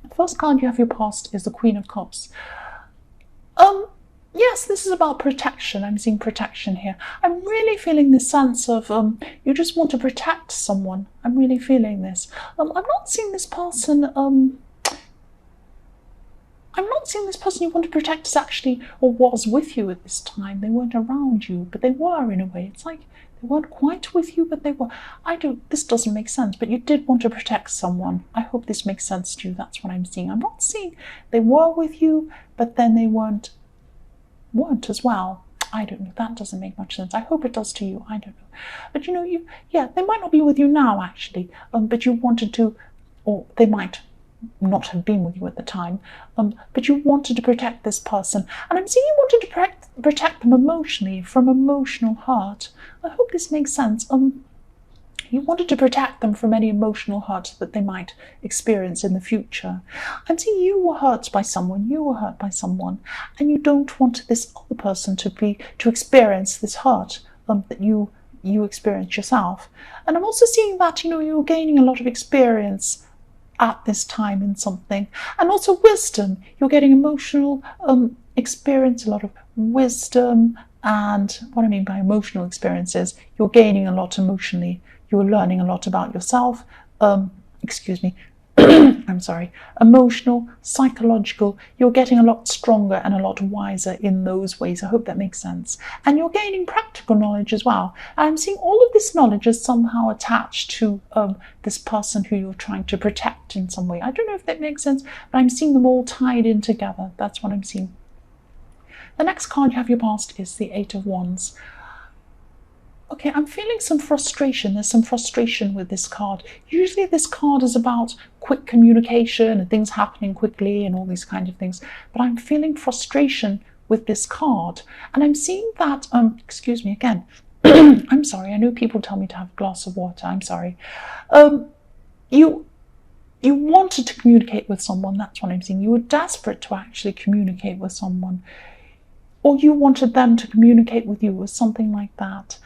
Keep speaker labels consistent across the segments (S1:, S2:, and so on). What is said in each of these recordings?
S1: The first card you have your past is the Queen of Cups. Yes, this is about protection. I'm seeing protection here. I'm really feeling this sense of you just want to protect someone. I'm really feeling this. I'm not seeing this person. I'm not seeing this person you want to protect is actually or was with you at this time. They weren't around you, but they were in a way. It's like they weren't quite with you, but they were. This doesn't make sense, but you did want to protect someone. I hope this makes sense to you. That's what I'm seeing. I'm not seeing they were with you, but then they weren't as well. I don't know. That doesn't make much sense. I hope it does to you. I don't know. But they might not be with you now actually, but you wanted to, or they might not have been with you at the time, but you wanted to protect this person. And I'm seeing you wanted to protect them emotionally from emotional hurt. I hope this makes sense. You wanted to protect them from any emotional hurt that they might experience in the future. I'm seeing you were hurt by someone, and you don't want this other person to experience this hurt that you experienced yourself. And I'm also seeing that, you're gaining a lot of experience at this time in something. And also wisdom. You're getting emotional experience, a lot of wisdom. And what I mean by emotional experiences, you're gaining a lot emotionally. You're learning a lot about yourself, I'm sorry, emotional, psychological. You're getting a lot stronger and a lot wiser in those ways. I hope that makes sense. And you're gaining practical knowledge as well. I'm seeing all of this knowledge is somehow attached to this person who you're trying to protect in some way. I don't know if that makes sense, but I'm seeing them all tied in together. That's what I'm seeing. The next card you have your past is the Eight of Wands. Okay, I'm feeling some frustration. There's some frustration with this card. Usually this card is about quick communication and things happening quickly and all these kind of things. But I'm feeling frustration with this card. And I'm seeing that, excuse me again. I'm sorry, I know people tell me to have a glass of water. I'm sorry. You wanted to communicate with someone. That's what I'm seeing. You were desperate to actually communicate with someone. Or you wanted them to communicate with you or something like that.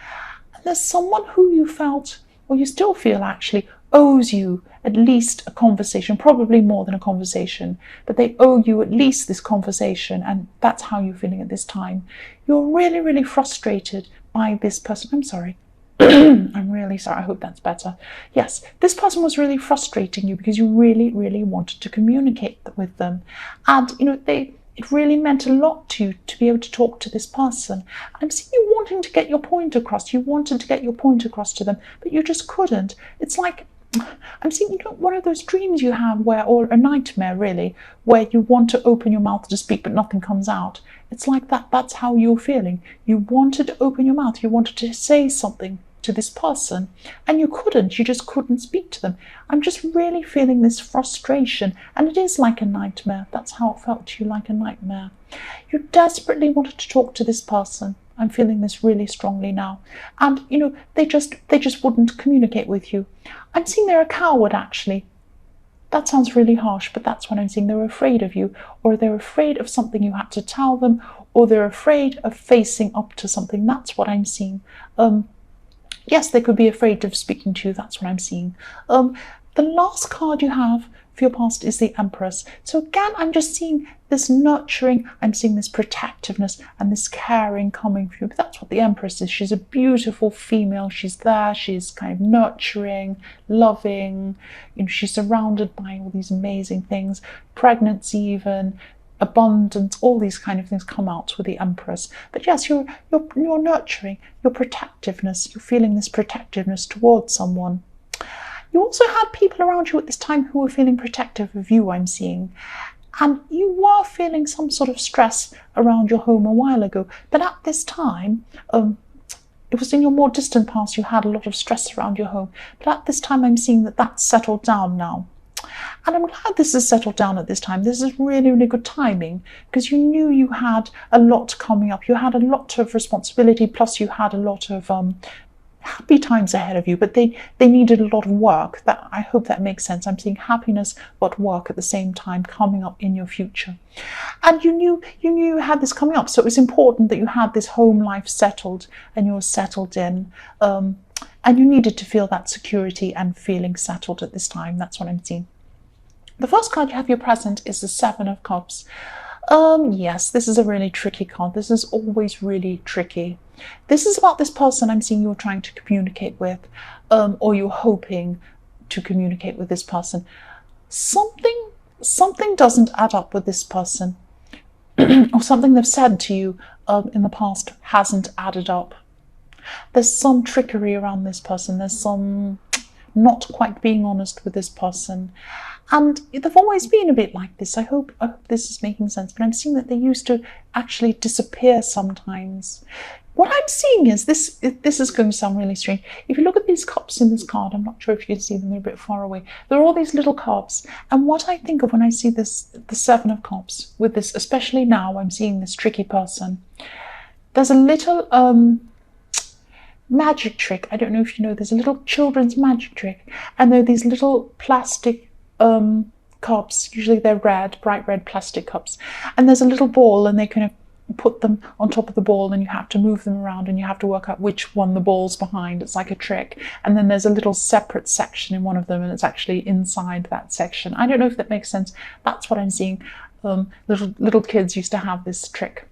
S1: There's someone who you felt, or you still feel actually, owes you at least a conversation, probably more than a conversation, but they owe you at least this conversation, and that's how you're feeling at this time. You're really, really frustrated by this person. I'm sorry. I'm really sorry. I hope that's better. Yes, this person was really frustrating you because you really, really wanted to communicate with them. And, it really meant a lot to you to be able to talk to this person. I'm seeing you wanting to get your point across. You wanted to get your point across to them, but you just couldn't. It's like, I'm seeing, one of those dreams you have or a nightmare really, where you want to open your mouth to speak, but nothing comes out. It's like that. That's how you're feeling. You wanted to open your mouth. You wanted to say something to this person and you couldn't. You just couldn't speak to them. I'm just really feeling this frustration, and it is like a nightmare. That's how it felt to you, like a nightmare. You desperately wanted to talk to this person. I'm feeling this really strongly now, and they just wouldn't communicate with you. I'm seeing they're a coward actually. That sounds really harsh, but that's what I'm seeing. They're afraid of you, or they're afraid of something you had to tell them, or they're afraid of facing up to something. That's what I'm seeing. Yes, they could be afraid of speaking to you. That's what I'm seeing. The last card you have for your past is the Empress. So again, I'm just seeing this nurturing, I'm seeing this protectiveness and this caring coming from you. But that's what the Empress is. She's a beautiful female. She's there. She's kind of nurturing, loving. She's surrounded by all these amazing things. Pregnancy even. Abundance, all these kind of things come out with the Empress. But yes, you're nurturing, your protectiveness, you're feeling this protectiveness towards someone. You also had people around you at this time who were feeling protective of you, I'm seeing. And you were feeling some sort of stress around your home a while ago. But at this time, it was in your more distant past, you had a lot of stress around your home. But at this time, I'm seeing that that's settled down now. And I'm glad this has settled down at this time. This is really, really good timing, because you knew you had a lot coming up. You had a lot of responsibility, plus you had a lot of happy times ahead of you, but they needed a lot of work. That, I hope that makes sense. I'm seeing happiness but work at the same time coming up in your future. And you knew you had this coming up, so it was important that you had this home life settled and you were settled in. And you needed to feel that security and feeling settled at this time. That's what I'm seeing. The first card you have your present is the Seven of Cups. Yes, this is a really tricky card. This is always really tricky. This is about this person I'm seeing you're trying to communicate with, or you're hoping to communicate with this person. Something doesn't add up with this person, or something they've said to you in the past hasn't added up. There's some trickery around this person. There's some not quite being honest with this person. And they've always been a bit like this. I hope this is making sense, but I'm seeing that they used to actually disappear sometimes. What I'm seeing is this is going to sound really strange. If you look at these cups in this card, I'm not sure if you can see them, they're a bit far away. There are all these little cups. And what I think of when I see this, the Seven of Cups, with this, especially now I'm seeing this tricky person, there's a little magic trick. I don't know if you know, there's a little children's magic trick. And there are these little plastic cups, usually they're red, bright red plastic cups. And there's a little ball and they kind of put them on top of the ball and you have to move them around and you have to work out which one the ball's behind. It's like a trick. And then there's a little separate section in one of them and it's actually inside that section. I don't know if that makes sense. That's what I'm seeing. Little kids used to have this trick.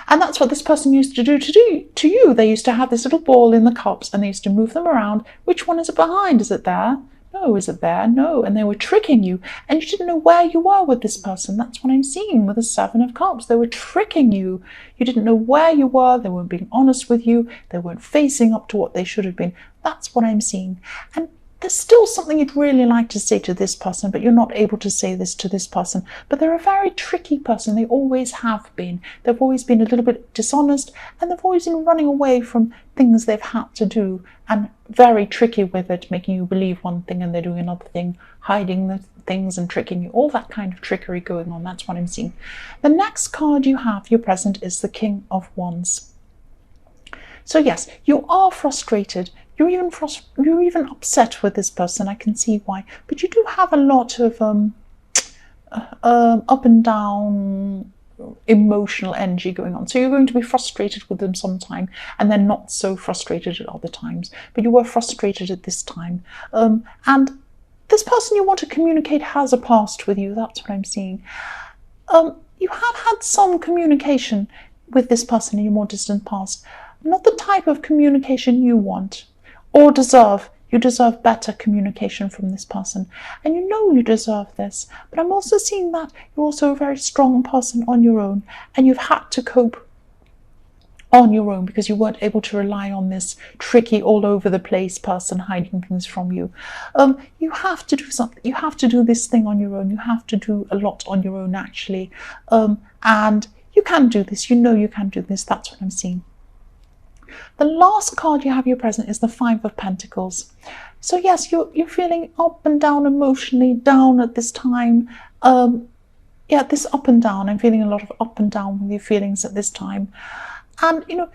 S1: And that's what this person used to do to you. They used to have this little ball in the cups and they used to move them around. Which one is it behind? Is it there? No. Is it there? No. And they were tricking you and you didn't know where you were with this person. That's what I'm seeing with the Seven of Cups. They were tricking you. You didn't know where you were. They weren't being honest with you. They weren't facing up to what they should have been. That's what I'm seeing. And there's still something you'd really like to say to this person, but you're not able to say this to this person. But they're a very tricky person. They always have been. They've always been a little bit dishonest and they've always been running away from things they've had to do and very tricky with it, making you believe one thing and they're doing another thing, hiding the things and tricking you, all that kind of trickery going on. That's what I'm seeing. The next card you have, your present, is the King of Wands. So yes, you are frustrated. You're even upset with this person. I can see why. But you do have a lot of up and down emotional energy going on. So you're going to be frustrated with them sometime and then not so frustrated at other times. But you were frustrated at this time. And this person you want to communicate has a past with you. That's what I'm seeing. You have had some communication with this person in your more distant past. Not the type of communication you want or deserve. You deserve better communication from this person. And you know you deserve this. But I'm also seeing that you're also a very strong person on your own. And you've had to cope on your own because you weren't able to rely on this tricky, all over the place person hiding things from you. You have to do something. You have to do this thing on your own. You have to do a lot on your own, actually. And you can do this. You know you can do this. That's what I'm seeing. The last card you have your present is the Five of Pentacles. So yes, you're feeling up and down emotionally, down at this time. Yeah, this up and down. I'm feeling a lot of up and down with your feelings at this time. And, you know,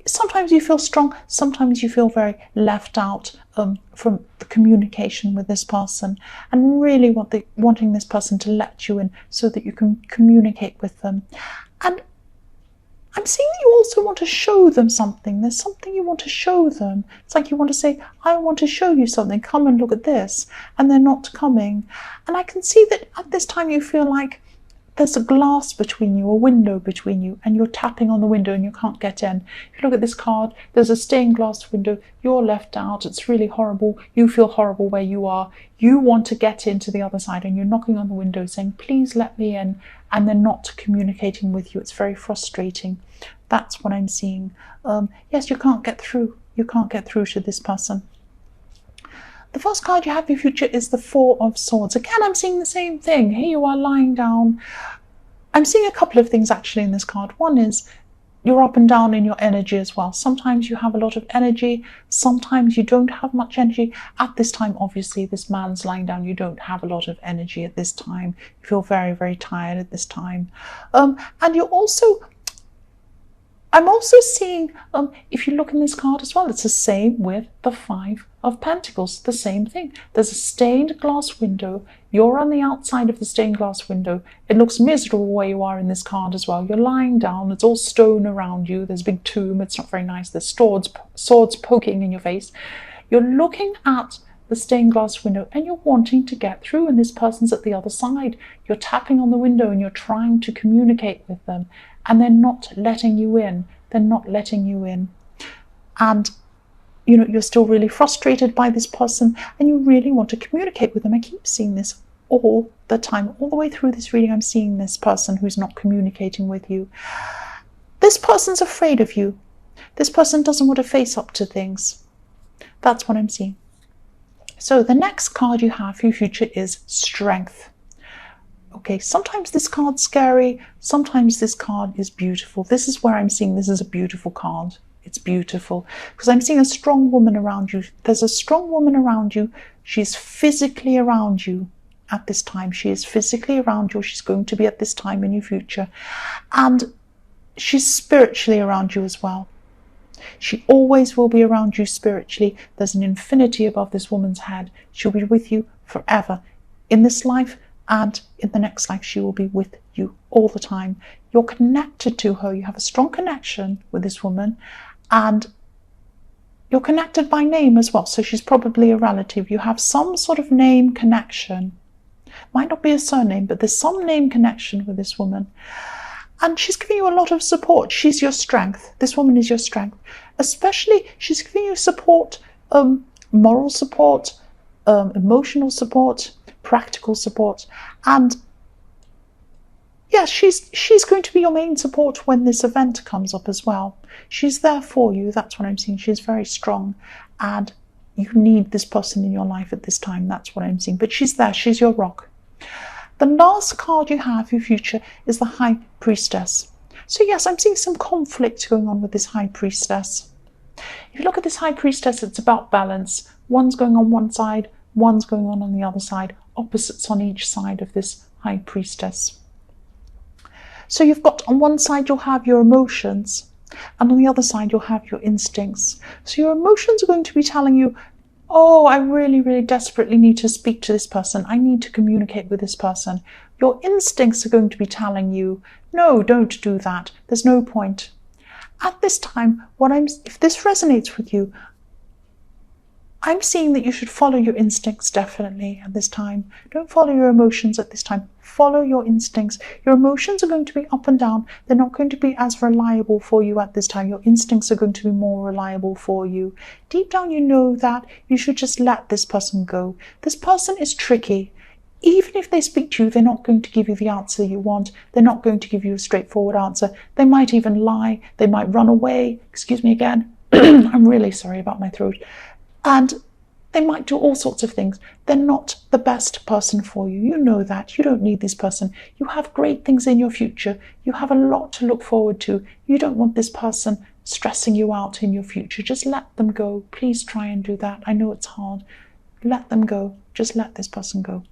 S1: sometimes you feel strong. Sometimes you feel very left out from the communication with this person and really wanting this person to let you in so that you can communicate with them. And I'm seeing that you also want to show them something. There's something you want to show them. It's like you want to say, I want to show you something. Come and look at this. And they're not coming. And I can see that at this time you feel like there's a glass between you, a window between you, and you're tapping on the window and you can't get in. If you look at this card, there's a stained glass window. You're left out. It's really horrible. You feel horrible where you are. You want to get into the other side and you're knocking on the window saying, please let me in. And they're not communicating with you. It's very frustrating. That's what I'm seeing. Yes, you can't get through. You can't get through to this person. The first card you have for your future is the Four of Swords. Again, I'm seeing the same thing. Here you are lying down. I'm seeing a couple of things actually in this card. One is you're up and down in your energy as well. Sometimes you have a lot of energy. Sometimes you don't have much energy. At this time, obviously, this man's lying down. You don't have a lot of energy at this time. You feel very, very tired at this time. And you're also... I'm also seeing, if you look in this card as well, it's the same with the Five of Pentacles, the same thing. There's a stained glass window. You're on the outside of the stained glass window. It looks miserable where you are in this card as well. You're lying down. It's all stone around you. There's a big tomb. It's not very nice. There's swords poking in your face. You're looking at the stained glass window, and you're wanting to get through, and this person's at the other side. You're tapping on the window and you're trying to communicate with them, and they're not letting you in. They're not letting you in. And you're still really frustrated by this person, and you really want to communicate with them. I keep seeing this all the time. All the way through this reading, I'm seeing this person who's not communicating with you. This person's afraid of you. This person doesn't want to face up to things. That's what I'm seeing. So the next card you have for your future is Strength. Okay, sometimes this card's scary, sometimes this card is beautiful. This is where I'm seeing this is a beautiful card. It's beautiful because I'm seeing a strong woman around you. There's a strong woman around you. She's physically around you at this time. She is physically around you. She's going to be at this time in your future. And she's spiritually around you as well. She always will be around you spiritually. There's an infinity above this woman's head. She'll be with you forever. In this life and in the next life, she will be with you all the time. You're connected to her. You have a strong connection with this woman, and you're connected by name as well. So she's probably a relative. You have some sort of name connection. Might not be a surname, but there's some name connection with this woman. And she's giving you a lot of support. She's your strength. This woman is your strength. Especially, she's giving you support, moral support, emotional support, practical support. And yeah, she's going to be your main support when this event comes up as well. She's there for you. That's what I'm seeing. She's very strong. And you need this person in your life at this time. That's what I'm seeing. But she's there. She's your rock. The last card you have for your future is the High Priestess. So yes, I'm seeing some conflict going on with this High Priestess. If you look at this High Priestess, it's about balance. One's going on one side, one's going on the other side, opposites on each side of this High Priestess. So you've got, on one side you'll have your emotions, and on the other side you'll have your instincts. So your emotions are going to be telling you, oh, I really, really desperately need to speak to this person. I need to communicate with this person. Your instincts are going to be telling you, no, don't do that. There's no point. At this time, if this resonates with you, I'm seeing that you should follow your instincts definitely at this time. Don't follow your emotions at this time. Follow your instincts. Your emotions are going to be up and down. They're not going to be as reliable for you at this time. Your instincts are going to be more reliable for you. Deep down, you know that you should just let this person go. This person is tricky. Even if they speak to you, they're not going to give you the answer you want. They're not going to give you a straightforward answer. They might even lie. They might run away. Excuse me again. I'm really sorry about my throat. And they might do all sorts of things. They're not the best person for you. You know that. You don't need this person. You have great things in your future. You have a lot to look forward to. You don't want this person stressing you out in your future. Just let them go. Please try and do that. I know it's hard. Let them go. Just let this person go.